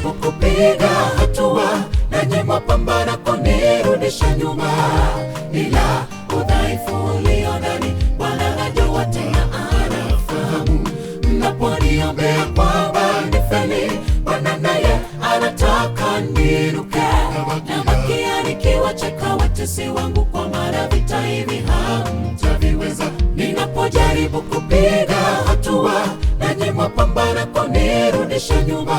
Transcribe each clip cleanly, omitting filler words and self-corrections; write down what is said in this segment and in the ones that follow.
Ninapojaribu kupiga hatua, nanyi mwapambana kunirudisha nyuma. Ila udhaifu ulio ndani Bwana anajua tena anafahamu. Mnaponiombea kwamba nifeli, Bwana naye anataka niinuke. Nabakia nikiwacheka watesi wangu, kwa maana vita hivi hamtaviweza. Ninapojaribu kupiga hatua, nanyi mwapambana kunirudisha nyuma.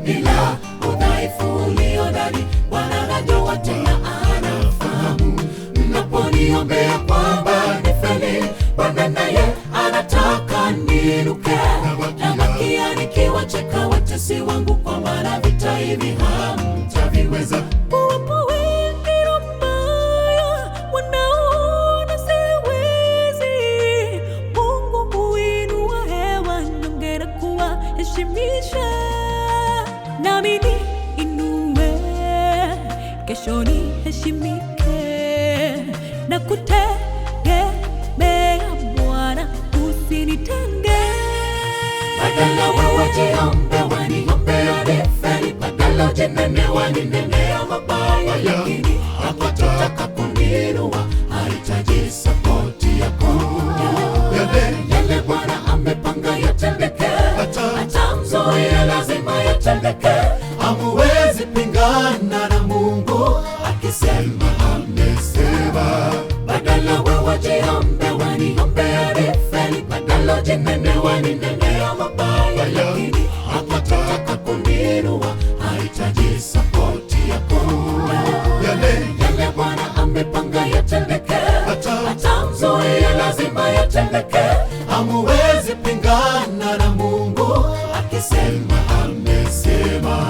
Ila udhaifu ulio ndani Bwana anajua tena anafahamu. Mnaponiombea kwamba nifeli, Bwana naye anataka niinuke. Nabakia nikiwacheka watesi wangu, kwa maana vita hivi hamtaviweza. Wapo wengi wabaya wanaona siwezi. Mungu huinua hewa nyonge na kuwaheshimisha. Nami niinue, kesho niheshimike, na kutegemea Bwana, usinitenge. Badala wewe jiombe waniombea nifeli, badala ujinene waninenea mabaya. Lakini hapataka kuniinua, hahitaji sapoti yako. Yale Bwana amepanga yatendeke, hatamzuia, lazima yatendeke. Hamuwezi pingana na Mungu akisema amesema. Badala wewe jiombe waniombea nifeli, badala ujinene waninenea mabaya. Lakini hapataka kuniinua, hahitaji sapoti yako. Yale Bwana amepanga yatendeke, hatamzuia, lazima yatendeke. Hamuwezi pingana na Mungu akisema amesema.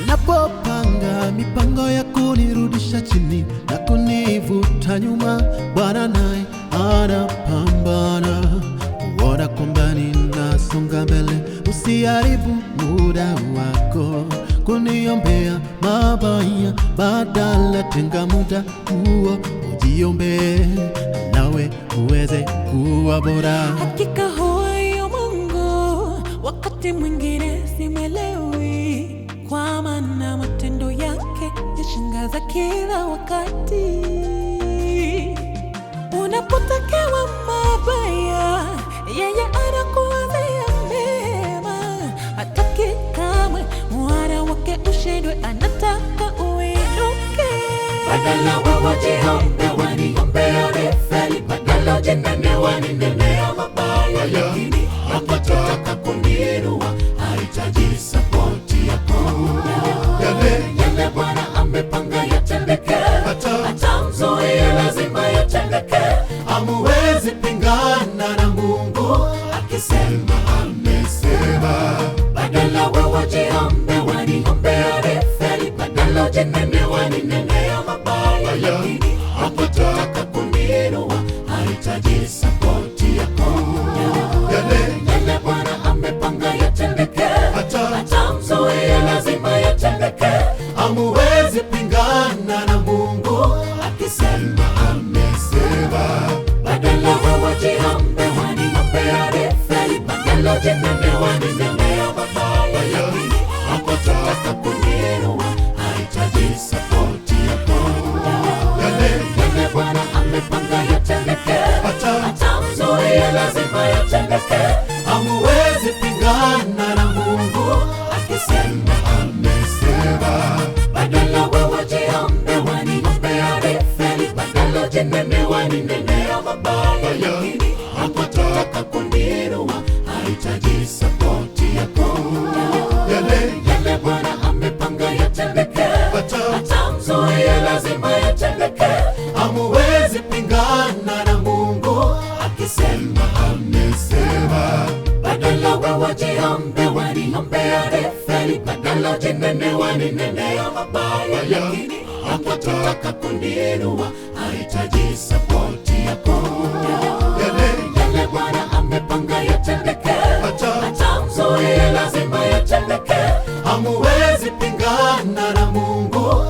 Napopanga mipango ya kunirudisha chini na kunivuta nyuma, Bwana naye anapambana kuona kwamba ninasonga mbele. Usiharibu muda wako kuniombea mabaya, badala tenga muda huo ujiombee, nawe uweze kuwa bora. Hakika huyo Mungu wakati mwingine simwelewi, kwa maana matendo yake yashangaza kila wakati. Unapotakewa mabaya, yeye anakuwazia mema. Hataki kamwe mwana wake ushindwe, anataka uinuke. Badala wewe jiombe waniombea nifeli, badala ujinene waninenea mabaya. Lakini hapataka kuniinua, hahitaji sapoti yako. Yale Bwana amepanga yatendeke, hatamzuia, lazima yatendeke. Hamuwezi pingana na Mungu akisema amesema. Badala wewe jiombe waniombea nifeli, badala ujinene waninenea mabaya. Lakini hapataka kuniinua, hahitaji sapoti yako. Yale Bwana amepanga yatendeke, hatamzuia, lazima yatendeke. Hamuwezi pingana na Mungu akisema amesema. Badala wewe jiombe waniombea nifeli, badala ujinene waninenea mabaya. Lakini hapataka kuniinua, hahitaji sapoti yako. Yale Bwana amepanga yatendeke, hatamzuia, lazima yatendeke. Hamuwezi pingana na Mungu akisema amesema. Badala wewe jiombe waniombea nifeli, badala ujinene waninenea mabaya. Lakini hapataka kuniinua, hahitaji sapoti yako. Yale Bwana amepanga yatendeke, hatamzuia, lazima yatendeke. Hamuwezi pingana na Mungu akisema amesema. Badala wewe jiombe waniombea nifeli, badala ujinene waninenea mabaya. Lakini hapataka kuniinua, hahitaji sapoti yako. Yale Bwana amepanga yatendeke, hata mzuie lazima yatendeke. Hamuwezi pingana na Mungu,